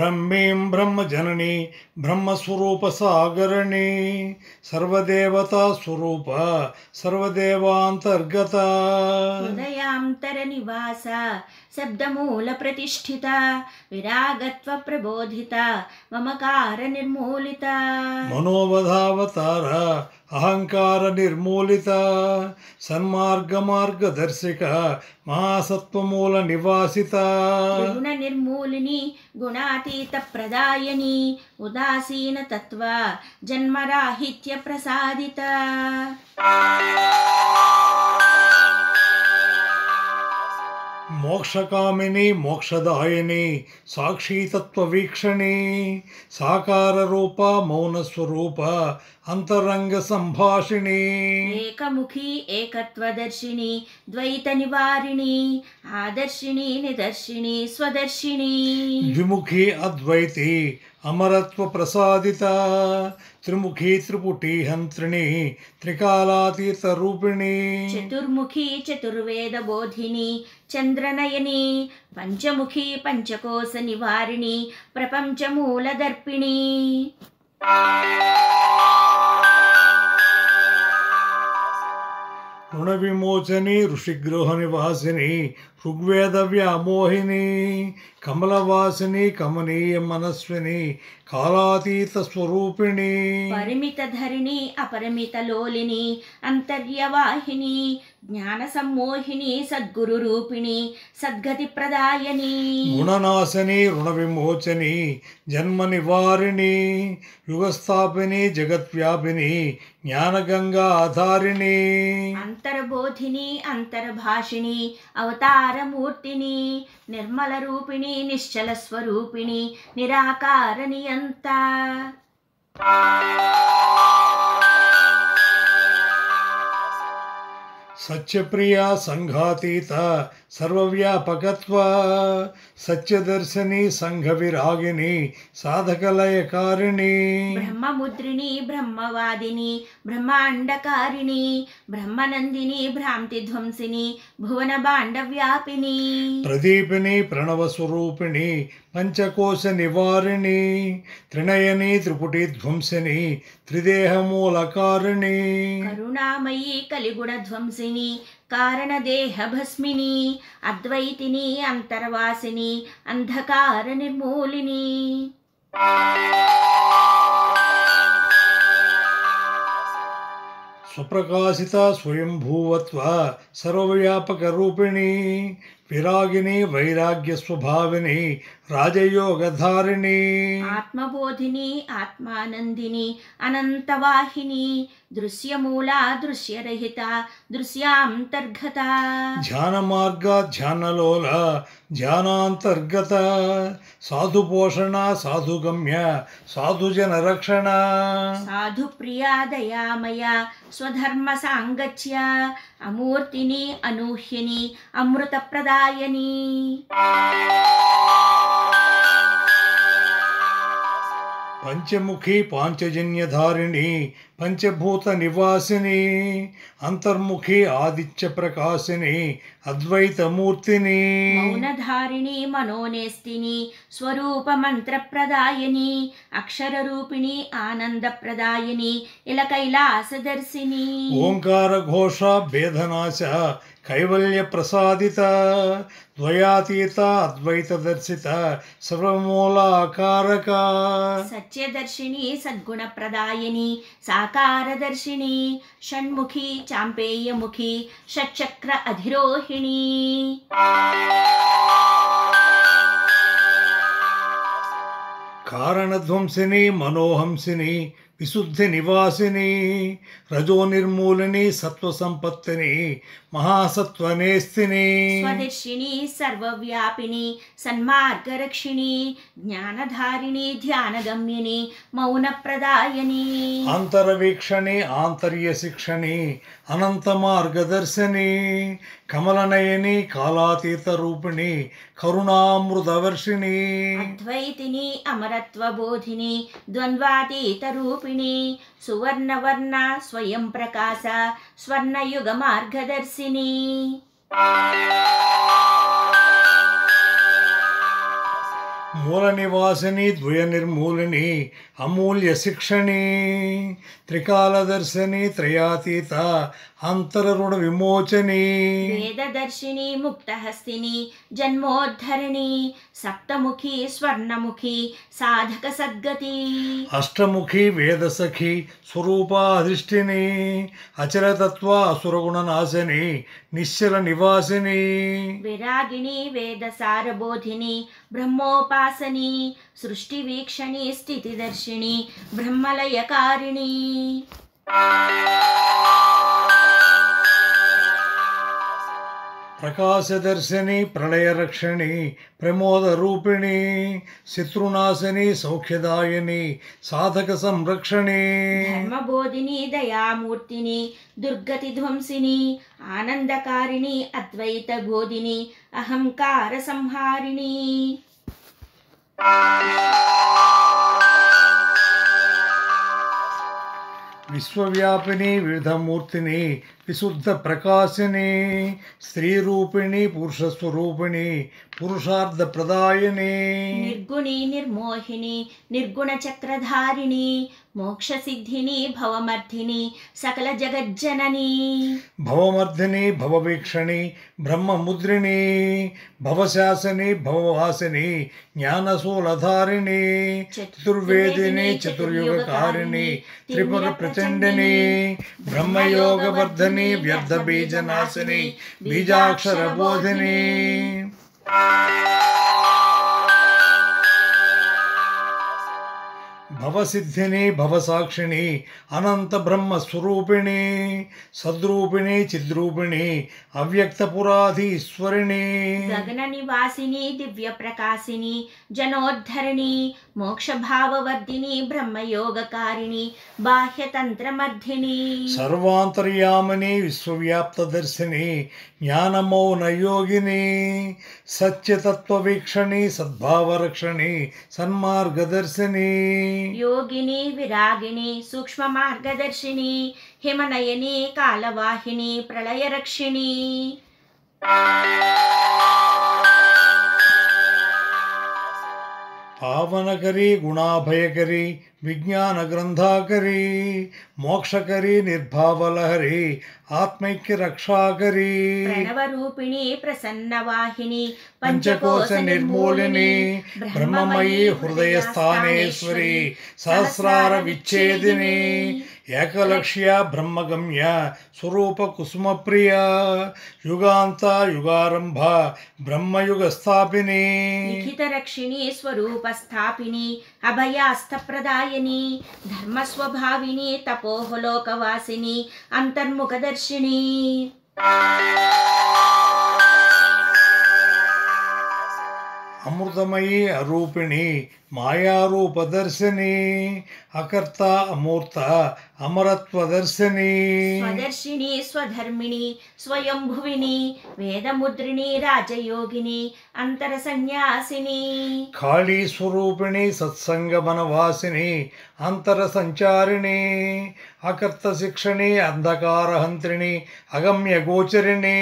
ब्रह्मीं ब्रह्मजननी ब्रह्मस्वरूप सागरणी सर्वदेवता स्वरूप सर्वदेवांतर्गत हृदयांतर निवास शब्दमूल प्रतिष्ठिता विरागत्व प्रबोधिता ममकार निर्मूलिता मनोवधावतार अहंकार निर्मूलिता सन्मार्ग मार्गदर्शिका महासत्वमूल निवासिता त्रिगुण निर्मूलिनी गुणातीत प्रदायिनी उदासीन तत्व जन्मराहित्य प्रसादिता मोक्षकामिनी मोक्षदायिनी साक्षी तत्ववीक्षणी साकार रूपा मौन स्वरूपा अंतरंग संभाषिणी एकमुखी एकत्वदर्शिनी द्वैत निवारिणी आदर्शिनी निदर्शिनी स्वदर्शिनी द्विमुखी अद्वैती अमरत्व प्रसादिता त्रिमुखी त्रिपुटी हंत्रिणी त्रिकालातीत रूपिणी चतुर्मुखी चतुर्वेद बोधिनी चंद्रनयनी पंचमुखी पंचकोश निवारिणी प्रपंच मूलदर्पिणी ऋण विमोचनी ऋषिगृह निवासिनी ऋग्वेद व्यामोहिनी कमलवासिनी कमनीय मनस्विनी कालातीत स्वरूपिणी परिमित धरिणी अपरिमित लोलिनी अंतर्यवाहिनी ज्ञान सम्मोहिनी सद्गुरु रूपिणी सद्गति प्रदायिनी गुणनाशिनी ऋण विमोचनी जन्म निवारिणी युगस्थापिनी जगत्व्यापिनी ज्ञान गंगा आधारिणी अंतर्बोधिनी अंतर्भाषिणी अवतार मूर्तिनी निर्मल रूपिणी निश्चल स्वरूपिणी निराकार नियंता सत्यप्रिया संघातीता सर्वव्यापकत्व सत्यदर्शनी संघ विरागिनी साधकलयकारिणी ब्रह्ममुद्रिणी ब्रह्मवादिनी ब्रह्मांडकारिणी ब्रह्मनंदिनी भ्रांति ध्वंसिनी भुवन बांड व्यापिनी प्रदीपिनी प्रणव स्वरूपिणी पंचकोश निवारिणी त्रिनयनी त्रिपुटी ध्वंसिनी त्रिदेह मूलकारिणी करुणामयी कलिगुण ध्वंसिनी कारण देह भस्मिनी अद्वैतिनी अंतर्वासिनी अंधकार निर्मूलिनी स्वप्रकाशिता स्वयंभूवत्व सर्वव्यापक रूपिणी विरागिनी वैराग्य स्वभाविनी राजयोगधारिणी आत्मबोधिनी आत्मानंदिनी अनंतवाहिनी दृश्यमूला दृश्यरहिता दृश्यांतर्गता ध्यान मार्ग ध्यानलोल ध्यानांतर्गत साधु पोषण साधु गम्य साधु जन रक्षण साधु प्रिया दयामया स्वधर्म सांगत्य अमूर्तिनी अनूह्यनी अमृत प्रदायिनी पंचमुखी पांचजन्यधारिणी पंचभूत निवासिनी अंतर्मुखी आदित्य प्रकाशिनी अद्वैत मूर्तिनी मौनधारिणी मनोनेस्तिनी स्वरूप मंत्र प्रदायिनी अक्षर रूपिणी आनंद प्रदायिनी इल कैलास दर्शिनी ओंकार घोष भेदनाश कैवल्य प्रसादित द्वयातीत अद्वैत दर्शित सर्वमूलाकारक सत्यदर्शिनी सद्गुण प्रदायिनी साकारदर्शिनी षण्मुखी चाम्पेयमुखी षट्चक्र अधिरोहिणी कारणध्वंसिनी मनोहंसिनी विशुद्धि निवासिनी रजो निर्मूलिनी सत्व संपत्तिनी महासत्वनेस्तिनी स्वदर्शिनी सर्वव्यापिनी सन्मार्गरक्षिणी ज्ञानधारिणी ध्यानगम्यिनी मौन प्रदायिनी अंतरवीक्षणी आंतर्य शिक्षणी अनंत मार्गदर्शिनी कमलनयनी कालातीत रूपिणी करुणामृतवर्षिणी अद्वैतिनी अमरत्व बोधिनी द्वंद्वातीत रूपिणी सुवर्णवर्ण स्वयं प्रकाश स्वर्णयुग मार्गदर्शिनी మూల నివాసిని ద్వయ నిర్మూలిని అమూల్య శిక్షణి త్రికాలదర్శని త్రయాతీత అంతరరుణ విమోచని వేదదర్శిని ముక్తహస్తిని జన్మోద్ధరణి సప్తముఖి స్వర్ణముఖి సాధక సద్గతి అష్టముఖి వేదసఖి స్వరూపాధిష్ఠిని అచలతత్వ అసురగుణనాశని నిశ్చల నివాసిని విరాగిణి వేదసారబోధిని బ్రహ్మోపాసని సృష్టి వీక్షణి స్థితిదర్శిని బ్రహ్మలయకారిణి ప్రకాశదర్శిని ప్రళయరక్షణి ప్రమోదరూపిణి శత్రునాశని సౌఖ్యదాయని సాధక సంరక్షణి ధర్మబోధిని దయామూర్తిని దుర్గతి ధ్వంసిని ఆనందకారిణి అద్వైత బోధిని అహంకార సంహారిణి విశ్వవ్యాపిని వివిధమూర్తిని విశుద్ధ ప్రకాశిని స్త్రీరూపిణి పురుషస్వరూపిణి పురుషార్థ ప్రదాయని నిర్గుణి నిర్మోహిని నిర్గుణ చక్రధారిణి మోక్ష సిద్ధిని భవమర్ధిని సకల జగజ్జనని భవమర్ధిని భవవీక్షణి బ్రహ్మముద్రిణి భవశాసని భవవాసిని జ్ఞానశూలధారిణి చతుర్వేదిని చతుర్యుగకారిణి త్రిపుర ప్రచండిని బ్రహ్మయోగవర్ధని వ్యర్థ బీజనాశిని బీజాక్షర బోధిని భవసిద్ధిని భవసాక్షిణి అనంత బ్రహ్మస్వరూపిణి సద్రూపిణి చిద్రూపిణి అవ్యక్తపురాధీశ్వరిణి గగన నివాసిని దివ్య ప్రకాశిని జనోద్ధరణి మోక్షభావవర్ధిని బ్రహ్మయోగకారిణి బాహ్యతంత్రమర్ధిని సర్వాంతర్యామిని విశ్వవ్యాప్తదర్శిని జ్ఞానమౌనయోగిని సత్యతత్వవీక్షణి సద్భావరక్షణి సన్మార్గదర్శిని యోగిని విరాగిణి సూక్ష్మ మార్గదర్శిని హిమనయని కాలవాహిని ప్రళయరక్షిణి పావనకరి గుణాభయకరి విజ్ఞాన గ్రంథాకరి మోక్షకరి నిర్భావలహరి ఆత్మైక్య రక్షాకరి ప్రణవరూపిణి ప్రసన్నవాహిని పంచకోశ నిర్మూలిని బ్రహ్మమయీ హృదయస్థానేశ్వరి సహస్రార విచ్ఛేదిని ఏకలక్ష్య బ్రహ్మగమ్య స్వరూప కుసుమప్రియ యుగాంత యుగారంభ బ్రహ్మయుగ స్థాపిని లిఖిత రక్షిణి స్వరూప స్థాపిని అభయాస్తప్రదాయని ధర్మస్వభావిని తపోహలోకవాసిని అంతర్ముఖదర్శిని అమృతమయీ అరూపిణి మాయారూపదర్శిని అకర్త అమూర్త అమరత్వదర్శిని స్వదర్శిని స్వధర్మిణి స్వయంభువిని వేదముద్రిణి రాజయోగిని అంతర సన్యాసిని ఖాళీ స్వరూపిణి సత్సంగమనవాసిని అంతర సంచారిణి అకర్త శిక్షణి అంధకారహంత్రిణి అగమ్య గోచరిణి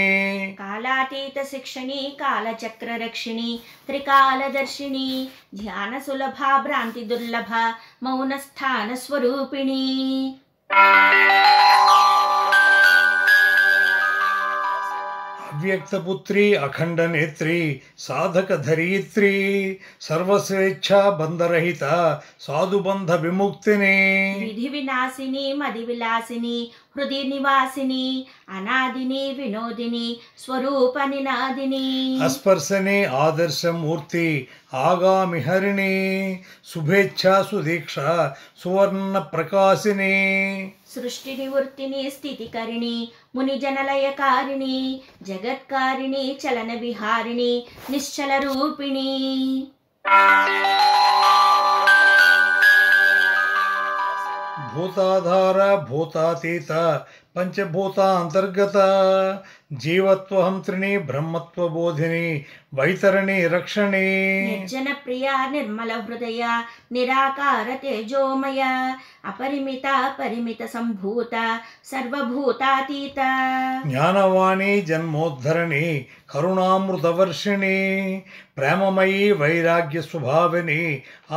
కాలాతీత శిక్షణి కాలచక్రరక్షిణి త్రికాలదర్శిని ధ్యాన సులభ భ్రాంతి దుర్లభ మౌనస్థాన స్వరూపిణి అవ్యక్తపుత్రి అఖండ నేత్రి సాధక ధరీత్రి సర్వస్వేచ్ఛా బంధరహిత సాధుబంధ విముక్తిని విధి వినాశిని మది విలాసిని హృది నివాసిని అనాదిని వినోదిని స్వరూప నినాదిని అస్పర్శని ఆదర్శమూర్తి ఆగామి హరిణి శుభేచ్ఛా సుదీక్ష సువర్ణ ప్రకాశిని సృష్టి నివృత్తిని స్థితికరిణి మునిజనలయకారిణి జగత్కారిణి చలన విహారిణి నిశ్చల రూపిణి భూతాధార భూతాతీత పంచభూతాంతర్గత జీవత్వహంత్రిణి బ్రహ్మత్వబోధిని వైతరణి రక్షణి నిర్జన ప్రియ నిర్మల హృదయ నిరాకార తేజోమయ అపరిమిత పరిమిత సంభూత సర్వభూతాతీత జ్ఞానవాణి జన్మోద్ధరణి కరుణామృతవర్షిణి ప్రేమమయీ వైరాగ్య స్వభావిని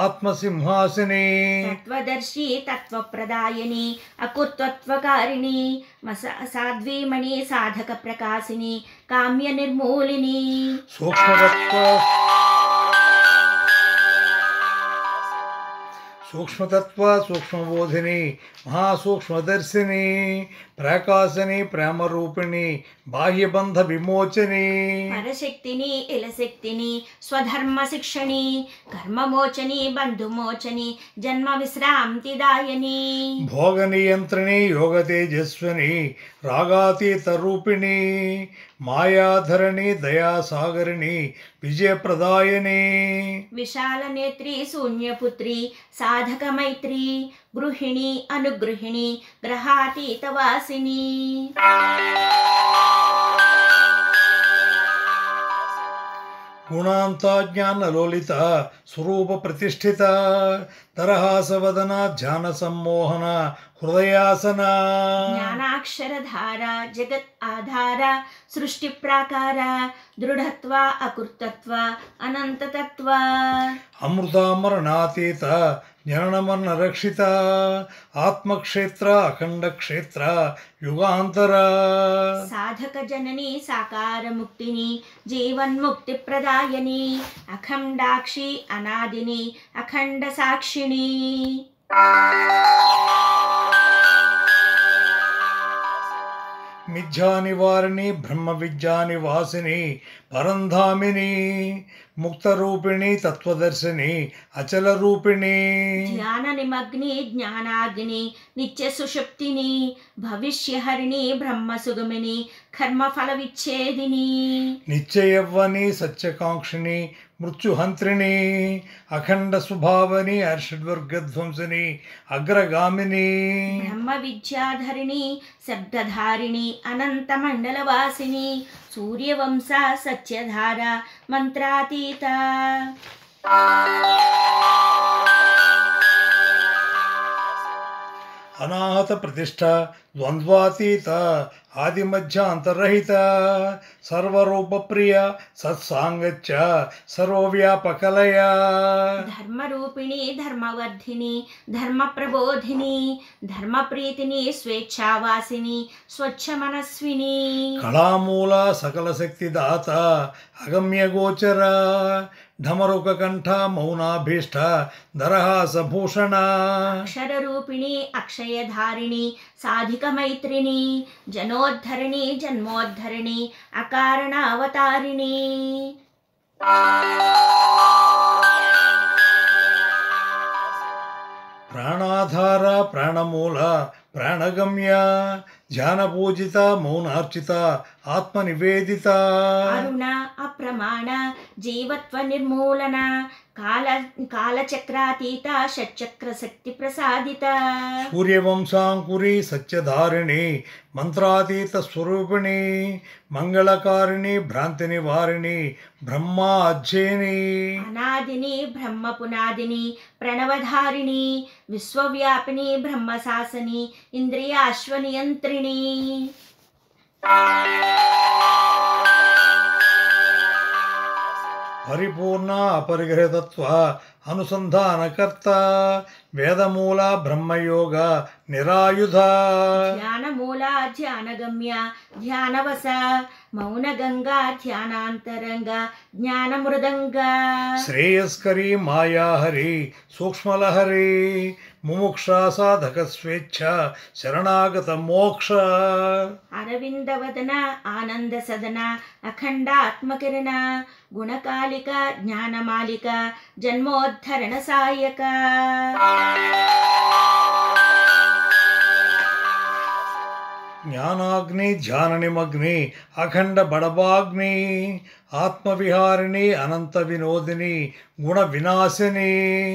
ఆత్మసింహాసిని తత్వదర్శి తత్వప్రదాయని అకుర్తత్వకారిణి సాధ్వీమణి సాధక ప్రకాశిని కామ్య నిర్మూలిని సూక్ష్మతత్వ సూక్ష్మబోధిని మహాసూక్ష్మదర్శిని ప్రకాశిని ప్రేమరూపిణి బాహ్యబంధ విమోచని పరశక్తిని ఇలశక్తిని స్వధర్మ శిక్షణి కర్మమోచని బంధుమోచని జన్మ విశ్రాంతిదాయని భోగ నియంత్రిణి యోగ తేజస్విని రాగాతీత రూపిణి మాయాధరణి దయాసాగరిణి విజయప్రదాయని విశాల నేత్రి శూన్యపుత్రి సాధక మైత్రి గృహిణి అనుగృహిణి గ్రహాతీత వాసిని గుణాంతాజ్ఞానలోలిత స్వరూప ప్రతిష్ఠిత తరహాసవదన ధ్యాన సమ్మోహన హృదయాసన జ్ఞానాక్షరధార జగత్ ఆధార సృష్టి ప్రాకార దృఢత్వ అకృతత్వ అనంతతత్వ అమృతామరణాతీత జననమరణ రక్షిత ఆత్మక్షేత్ర అఖండ క్షేత్ర యుగాంతర సాధక జనని సాకార ముక్తిని జీవన్ముక్తి ప్రదాయని అఖండాక్షి అనాదిని అఖండ సాక్షిణి మిథ్యానివారిణి బ్రహ్మ విద్యానివాసిని పరంధామిని ముక్తరూపిణి తత్వదర్శిని అచల రూపిణి జ్ఞాన నిమగ్ని జ్ఞానాగ్ని నిత్య సుషుప్తిని భవిష్యహరిణి బ్రహ్మ సుగమిని కర్మఫల విచ్ఛేదిని నిత్యయవ్వని సత్యకాంక్షిని మృత్యుహంత్రిణి అఖండ స్వభావని అర్షడ్వర్గధ్వంసిని అగ్రగామిని బ్రహ్మ విద్యాధరిణి శబ్దధారిణి అనంత మండలవాసిని సూర్యవంశ సత్యధార మంత్రాతీత అనాహత ప్రతిష్ట ద్వంద్వాతీత ఆదిమధ్యాంతరహిత సర్వరూపప్రియ సత్సాంగచ్చ సర్వవ్యాపకలయ ధర్మరూపిణి ధర్మవర్ధిని ధర్మ ప్రబోధిని ధర్మప్రీతిని స్వేచ్ఛావాసిని స్వచ్ఛ మనస్విని కళామూల సకల శక్తిదాత అగమ్య గోచర ఢమరుకంఠ మౌనాభీష్ట దరహాసభూషణ అక్షరరూపిణి అక్షయధారిణి సాధిక మైత్రిని జనోద్ధరిణి జన్మోద్ధరిణి అకారణావతారిణి ప్రాణాధార ప్రాణమూల ప్రాణగమ్య ధ్యానపూజిత మౌనార్చిత ఆత్మనివేదిత అరుణ అప్రమాణ జీవత్వ నిర్మూలన కాలచక్రాతీత షట్చక్ర శక్తి ప్రసాదిత సూర్యవంశాంకురి సత్యధారిణి మంత్రాతీత స్వరూపిణి మంగళకారిణి భ్రాంతి నివారిణి బ్రహ్మాధ్యేని అనాదిని బ్రహ్మ పునాదిని ప్రణవధారిణి విశ్వవ్యాపిని బ్రహ్మశాసని ఇంద్రియాశ్వనియంత్రిణి పరిపూర్ణ అపరిగ్రహతత్వ అనుసంధానకర్త వేదమూల బ్రహ్మయోగ నిరాయుధ ధ్యానమూల ధ్యానగమ్య ధ్యానవస మౌనగంగా ధ్యానాంతరంగ జ్ఞానమృదంగ శ్రేయస్కరి మాయాహరి సూక్ష్మలహరి ముముక్ష సాధక స్వేచ్ఛ శరణాగత మోక్ష అరవిందవదన ఆనంద సదన అఖండ ఆత్మకిరణ గుణకాలిక జ్ఞానమాలిక జన్మోద్ధరణ సాయక జ్ఞానాగ్ని ధ్యాన నిమగ్ని అఖండ బడబాగ్ని ఆత్మవిహారిణి అనంత వినోదిని గుణ వినాశిని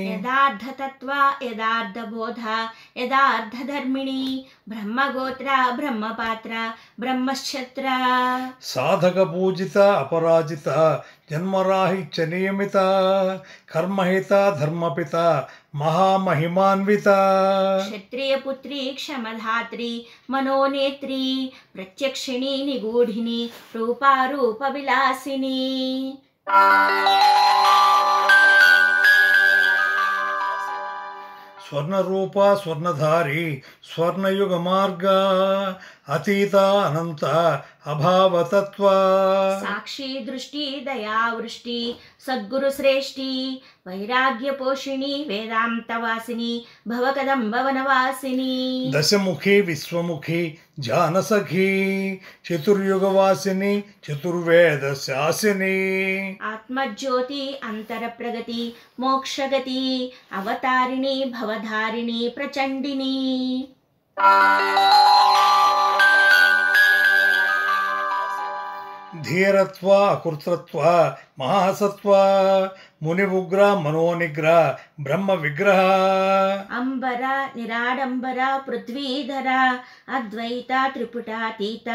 యథార్థతత్వ యథార్థబోధ యథార్థధర్మిణి బ్రహ్మగోత్ర బ్రహ్మపాత్ర బ్రహ్మశ్చత్ర సాధక పూజిత అపరాజిత జన్మరాహిత్య నియమిత కర్మహిత ధర్మపిత మహామహిమాన్విత క్షత్రియపుత్రి క్షమధాత్రి మనోనేత్రి ప్రత్యక్షిణి నిగూఢిని రూపారూప విలాసిని స్వర్ణరూప స్వర్ణధారి స్వర్ణయుగ మార్గ అతీత అనంత అభావతత్వ సాక్షి దృష్టి దయావృష్టి సద్గురు శ్రేష్ఠి వైరాగ్య పోషిణి వేదాంతవాసిని భవకదంబ వనవాసిని దశముఖి విశ్వముఖి జానసఖి చతుర్యుగవాసిని చతుర్వేద శాసిని ఆత్మజ్యోతి అంతర ప్రగతి మోక్షగతి అవతారిణి భవధారిణి ప్రచండిని ధీరత్వ అకృతత్వ మహాసత్వ మునివుగ్ర మనోనిగ్ర బ్రహ్మ విగ్రహ అంబర నిరాడంబర పృథ్వీధర అద్వైత త్రిపుటాతీత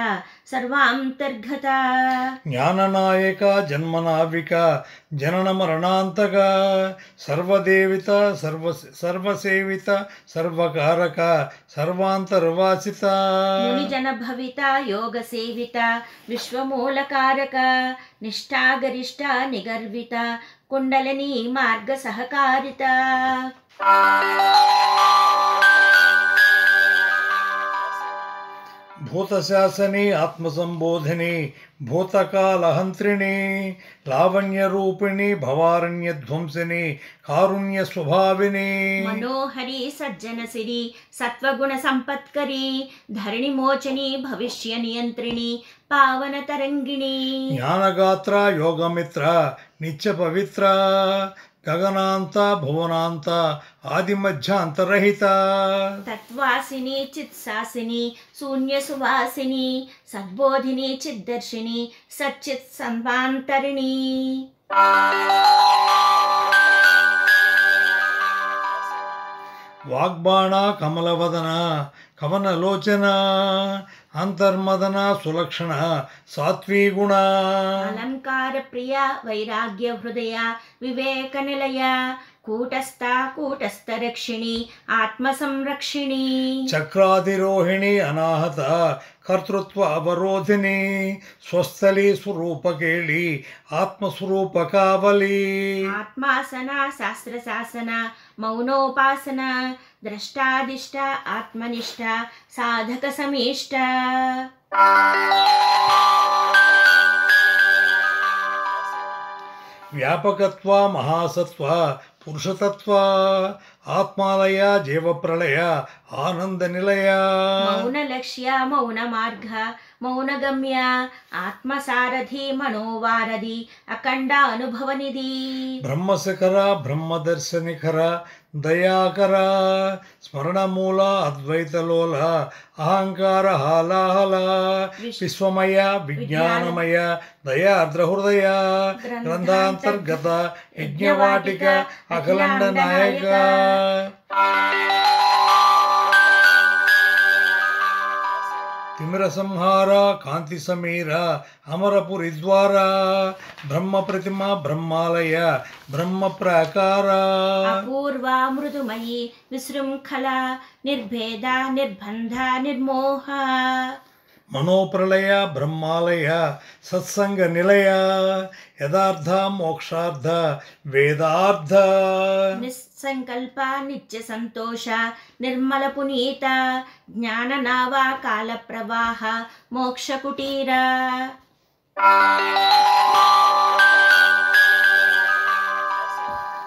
సర్వాంతర్గత జ్ఞాననాయక జన్మనావిక జనన మరణాంతక సర్వదేవిత సర్వసేవిత సర్వకారక సర్వాంతర్వాసిత మునిజన భవిత యోగ సేవిత విశ్వమూలకారక నిష్ఠాగరిష్ట నిగర్విత కుండలిని మార్గ సహకారిత భూతశాసని ఆత్మసంబోధిని భూతకాలహంత్రిణి లావణ్యరూపిణి భవారణ్యధ్వంసిని కారుణ్య స్వభావిని మనోహరి సజ్జన సిరి సత్వగుణ సంపత్కరి ధరణి మోచని భవిష్య నియంత్రిణి పావన తరంగిణి జ్ఞానగాత్ర యోగమిత్ర నిత్య పవిత్ర గగనాంత భువనాంత ఆదిమధ్యాంతరహిత తత్వాసిని చిత్సాసిని శూన్య సువాసిని సద్బోధిని చిద్దర్శిని సచ్చిత్ సంవాంతరిణి వాగ్బాణ కమలవదన కవనలోచన అంతర్మదన సులక్షణ సాత్వీగుణ అలంకార ప్రియ వైరాగ్య హృదయ వివేక నిలయ కూటస్థ కూటస్థ రక్షిణి ఆత్మ సంరక్షిణి చక్రాధిరోహిణి అనాహత కర్తృత్వ అవరోధిని స్వస్థలి స్వరూపకేళి ఆత్మస్వరూప కావలి ఆత్మాసన శాస్త్ర శాసన మౌనోపాసన ద్రష్టాదిష్ట ఆత్మనిష్ట సాధక సమీష్ట వ్యాపకత్వ మహాసత్వ పురుషతత్వ ఆత్మాలయ జీవప్రళయ ఆనంద నిలయ మౌన లక్ష్య మౌన మార్గ మౌనగమ్య ఆత్మసారథి మనోవారధి అఖండ అనుభవనిధి బ్రహ్మశిఖర బ్రహ్మదర్శనిఖర దయాకర స్మరణమూల అద్వైతలోల అహంకార హాలాహల విశ్వమయ విజ్ఞానమయ దయార్ద్రహృదయ గ్రంథాంతర్గత యజ్ఞవాటిక అఖిలండ నాయక తిమిర సంహార కాంతి సమీర అమరపురి ద్వార బ్రహ్మ ప్రతిమ బ్రహ్మాలయ బ్రహ్మ ప్రాకార అపూర్వ మృదుమయీ విశృంఖల నిర్భేద నిర్బంధ నిర్మోహ మనోప్రలయ బ్రహ్మాలయ సత్సంగ నిలయ యథార్థ మోక్షార్థ వేదార్థ నిస్సంకల్ప నిత్య సంతోష నిర్మల పునీత జ్ఞాన నావా కాల ప్రవాహ మోక్ష కుటీర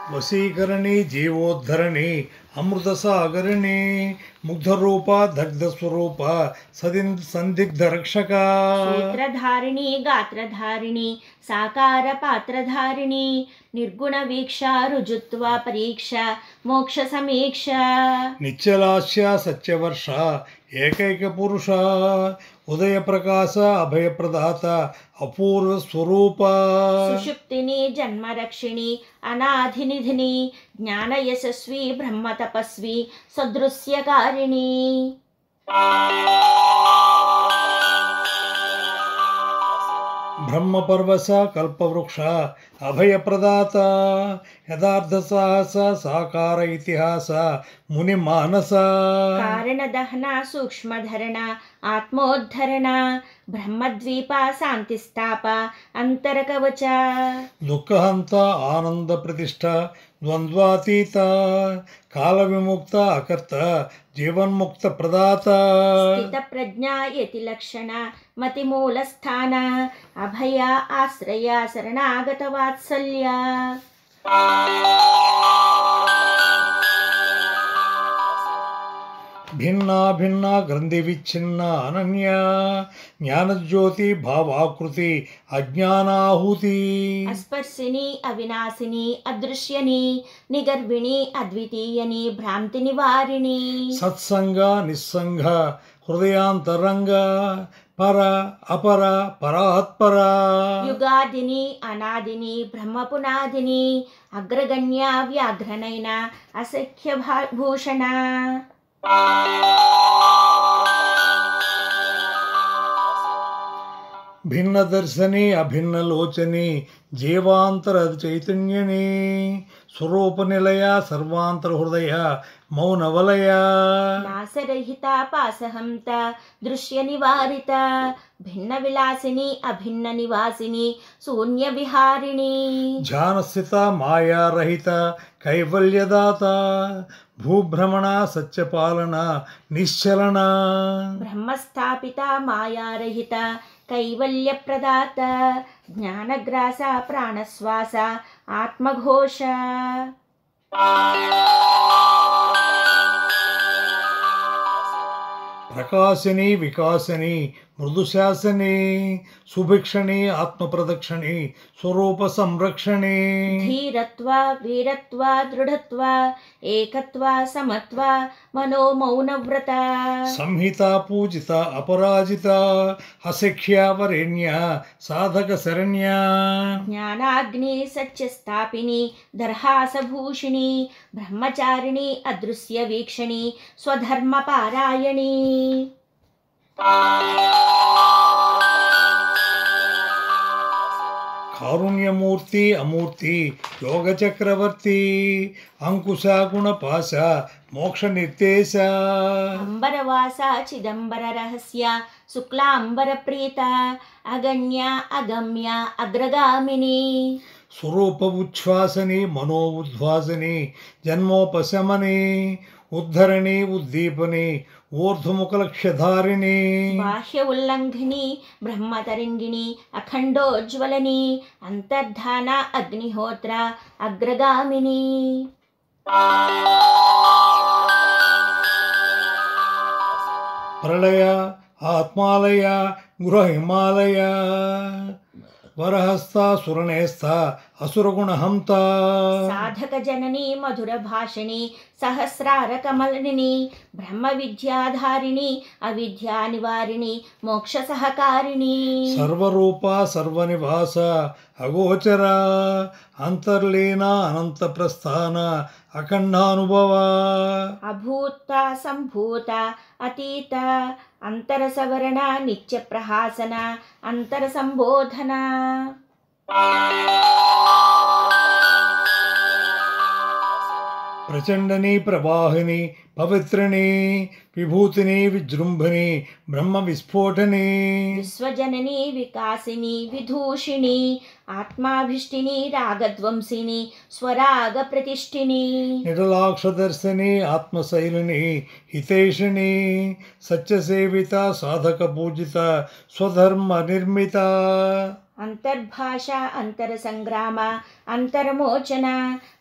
వశీకరణి జీవోద్ధరణి అమృత సాగరిణి ముగ్ధరూప దగ్ధస్వరూప సందిగ్ధ రక్షక సూత్రధారిణి గాత్రధారిణి సాకార పాత్రధారిణి నిర్గుణ వీక్ష రుజుత్వ పరీక్ష మోక్ష సమీక్ష నిత్యలాస్య సత్యవర్ష ఏకైక పురుష ఉదయ ప్రకాశ అభయ ప్రదాత అపూర్వ స్వరూప సుషుప్తిని జన్మరక్షిణి అనాధినిధిని జ్ఞాన యశస్వి బ్రహ్మ తపస్వి సదృశ్యకారిణి బ్రహ్మ పర్వస కల్పవృక్ష అభయ ప్రదాత యథార్థ సాహస సాకార ఇతిహాస ముని మానస కారణదహన సూక్ష్మధరణ ఆత్మోద్ధరణ బ్రహ్మద్వీప శాంతిస్థాప అంతరకవచ దుఃఖహంత ఆనంద ప్రతిష్ట ద్వంద్వాతీత కాల విముక్త అకర్త జీవన్ముక్త ప్రదాత స్థిత ప్రజ్ఞ యతి లక్షణ మతి మూల స్థాన అభయ ఆశ్రయ శరణాగత వాత్సల్య భిన్నా భిన్న గ్రంథి విచ్ఛిన్న అనన్య జ్ఞానజ్యోతి భావాకృతి అజ్ఞానాహుతి అస్పర్శిని అవినాశిని అదృశ్యని నిగర్విణి అద్వితీయని భ్రాంతి నివారిణి సత్సంగ నిస్సంగ హృదయాంతరంగ పర అపర పరాత్పర యుగాదిని అనాదిని బ్రహ్మ పునాదిని అగ్రగణ్య వ్యాఘ్రనైన అసఖ్య భూషణ భిన్న దర్శని అభిన్న లోచని జీవాంతర చైతన్యని స్వరూప నిలయ సర్వాంతర హృదయ మౌన వలయ నాసరహిత పాసహంత దృశ్య నివారిత భిన్న విలాసిని అభిన్న నివాసిని శూన్య విహారిణి ధ్యానస్థిత మాయారహిత కైవల్యదాత భూభ్రమణ సత్యపాలన నిశ్చలన బ్రహ్మస్థాపిత మాయారహిత కైవల్య ప్రదాత జ్ఞానగ్రాస ప్రాణశ్వాస ఆత్మఘోష ప్రకాశిని వికాసిని మృదుశాసని సుభిక్షణి ఆత్మప్రదక్షిణి స్వరూప సంరక్షణి ధీరత్వ వీరత్వ దృఢత్వ ఏకత్వ సమత్వ మనోమౌనవ్రత సంహిత పూజిత అపరాజిత అసఖ్య వరేణ్య సాధక శరణ్య జ్ఞానాగ్ని సత్యస్థాపిని దర్హాసభూషిణి బ్రహ్మచారిణి అదృశ్య వీక్షణి స్వధర్మ పారాయణి కారుణ్యమూర్తి అమూర్తి యోగ చక్రవర్తి అంకుశగుణ పాశ మోక్ష నిర్దేశ అంబరవాస చిదంబర రహస్య శుక్లాంబర ప్రీత అగణ్య అగమ్య అగ్రగామిని స్వరూప ఉచ్ఛ్వాసని మనో ఉద్వాసని జన్మోపశమని ఉద్ధరణి ఉద్దీపని ఊర్ధ్వముఖలక్ష్యధారిణి బాహ్య ఉల్లంఘిని బ్రహ్మతరంగిణి అఖండోజ్వలని అంతర్ధాన అగ్నిహోత్ర అగ్రగామిని ప్రళయ ఆత్మాలయ గృహ హిమాలయ వరహస్థ సురనేస్థ అసురగుణహంత సాధక జనని మధుర భాషిణి సహస్రార కమలిని బ్రహ్మ విద్యాధారిణి అవిద్యా నివారిణి మోక్ష సహకారిణి సర్వరూప సర్వనివాస అగోచర అంతర్లీన అనంత ప్రస్థాన అఖండానుభవ అభూత సంభూత అతీత అంతర సవరణ నిత్య ప్రహాసన అంతర సంబోధన ప్రచండని ప్రవాహిని పవిత్రిని విభూతిని విజృంభని బ్రహ్మ విస్ఫోటని విశ్వజనని వికాసిని విదూషిణి ఆత్మాభిష్టిని రాగధ్వంసిని స్వరాగ ప్రతిష్ఠిని నిడలాక్షదర్శిని ఆత్మశైలిని హితేషిణి సత్యసేవిత సాధక పూజిత స్వధర్మ నిర్మిత అంతర్భాష అంతర సంగ్రామ అంతర్మోచన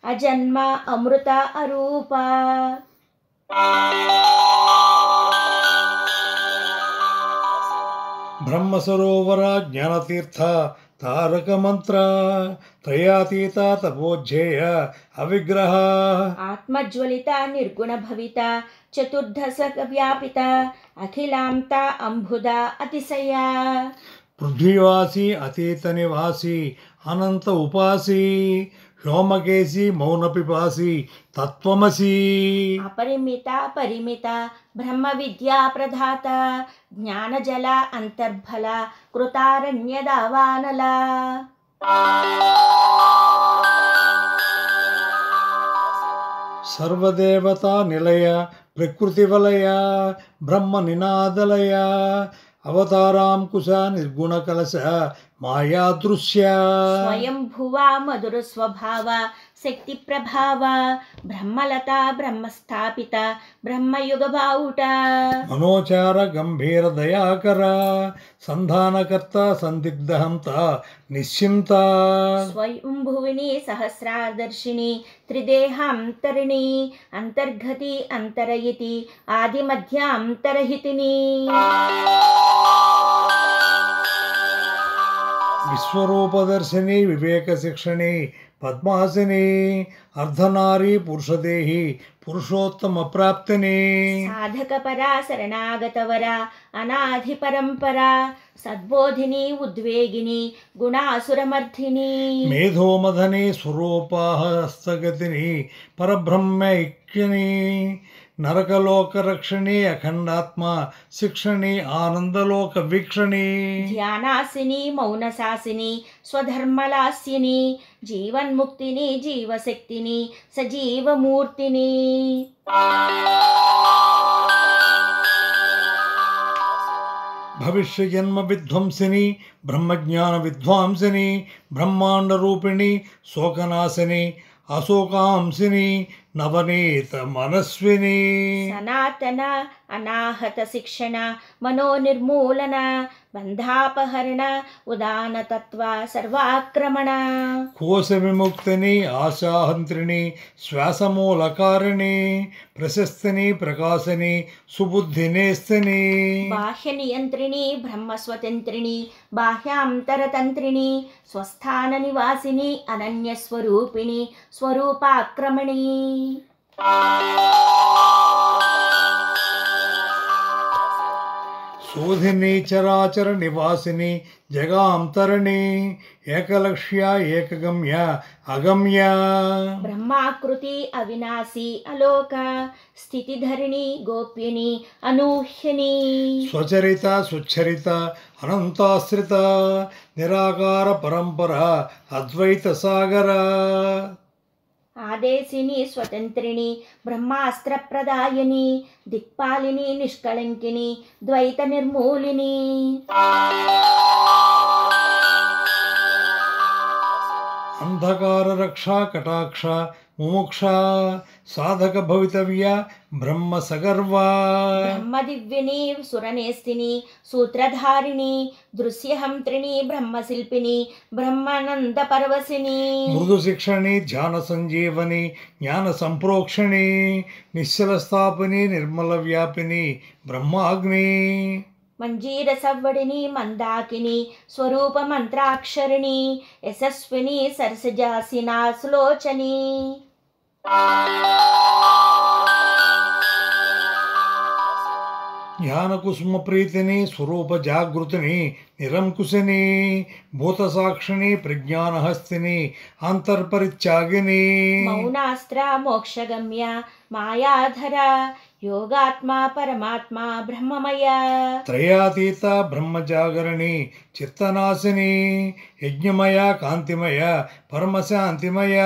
అజన్మ అమృత అరూప బ్రహ్మ సరోవర జ్ఞానతీర్థ తారక మంత్ర త్రయాతీత తపోజ్జేయ అవిగ్రహ ఆత్మజ్వలిత నిర్గుణ భవిత చతుర్దశ వ్యాపిత అఖిలాంత అంబుద అతిశయ పృథ్వీవాసి అతీత నివాసి అనంత ఉపాసి వ్యోమకేసి మౌన పిపాసి తత్వమసి అపరిమిత పరిమిత బ్రహ్మ విద్యా ప్రధాత జ్ఞానజల అంతర్బల కృతారణ్యదావానల సర్వదేవతా నిలయ ప్రకృతి వలయ బ్రహ్మ నినాదలయ అవతారాంకుశ నిర్గుణ కలశ మాయాదృశ్య స్వయంభువ మధుర స్వభావ శక్తి ప్రభావ బ్రహ్మలత బ్రహ్మస్థాపిత బ్రహ్మయుగ బావుట మనోచార గంభీర దయాకర సంధానకర్త సందిగ్ధహంత నిశ్చింత స్వయంభువిని సహస్రాదర్శిని త్రిదేహాంతరిణి అంతర్గతి అంతరయితి ఆది మధ్యాంతరహితిని విశ్వరూపదర్శిని వివేక శిక్షణి పద్మాసిని అర్ధనారీ పురుషదేహి పురుషోత్తమ ప్రాప్తిని సాధక పరా శరణాగత వర అనాధి పరంపరా సద్బోధిని ఉద్వేగిని గుణాసురమర్ధిని మేధోమధని స్వరూపాహస్తగతిని పరబ్రహ్మైక్యని నరకలోకరక్షణి అఖండాత్మ శిక్షణి ఆనందలోక వీక్షణి ధ్యానాసిని మౌనశాసిని స్వధర్మలాస్యని జీవన్ముక్తిని జీవశక్తిని సజీవమూర్తిని భవిష్య జన్మ విధ్వంసిని బ్రహ్మజ్ఞాన విద్వాంసిని బ్రహ్మాండ రూపిణి శోకనాశిని అశోకాంసిని నవనీత మనస్విని సనాతన అనాహత శిక్షణ మనోనిర్మూలన బంధాపహరణ ఉదానతత్వ సర్వాక్రమణ కోశ విముక్తిని ఆశాహంత్రిని శ్వాసమూలకారిణి ప్రశస్తిని ప్రకాశిని సుబుద్ధినేస్తిని బాహ్య నియంత్రిణి బ్రహ్మస్వతంత్రిణి బాహ్యాంతరతంత్రిణి స్వస్థాన నివాసిని అనన్యస్వరూపిణి స్వరూపాక్రమణి శోధిని చరాచర నివాసిని జగాంతరణి ఏకలక్ష్య ఏకగమ్య అగమ్య బ్రహ్మాకృతి అవినాశి అలోక స్థితిధరిణి గోప్యని అనూహ్యని స్వచరిత సుచరిత అనంతాశ్రిత నిరాకార పరంపర అద్వైత సాగర ఆదేశిని స్వతంత్రిణి బ్రహ్మాస్త్ర ప్రదాయని దిక్పాలిని నిష్కళంకిని ద్వైత నిర్మూలిని అంధకార రక్ష కటాక్ష ముముక్ష సాధక భవితవ్య బ్రహ్మ సగర్వ బ్రహ్మదివ్యని సురనేస్తిని సూత్రధారిణి దృశ్యహంత్రిణి బ్రహ్మశిల్పిని బ్రహ్మానంద పరవశిని మృదు శిక్షణి ధ్యాన సంజీవని జ్ఞాన సంప్రోక్షణి నిశ్చల స్థాపిని నిర్మల వ్యాపిని బ్రహ్మాగ్ని మంజీర సవ్వడిని మందాకిని స్వరూప మంత్రాక్షరిణి యశస్విని సరసజాసినా సులోచని జ్ఞాన కుసుమ ప్రీతిని స్వరూప జాగృతిని నిరంకుశిని భూత సాక్షిని ప్రజ్ఞానహస్తిని అంతర్పరిత్యాగిని మౌనాస్త్ర మోక్షగమ్య మాయాధర యోగాత్మ పరమాత్మ బ్రహ్మమయ త్రయాతీత బ్రహ్మజాగరణి చిత్తనాశిని యజ్ఞమయ కాంతిమయ పరమశాంతిమయ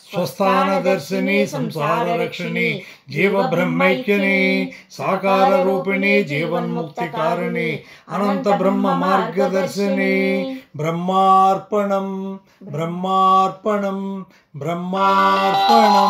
స్వస్థానదర్శిని సంసార రక్షిణి జీవ బ్రహ్మైక్యని సాకార రూపిణి జీవన్ముక్తికారిణి అనంత బ్రహ్మ మార్గదర్శిని బ్రహ్మార్పణం బ్రహ్మార్పణం బ్రహ్మార్పణం.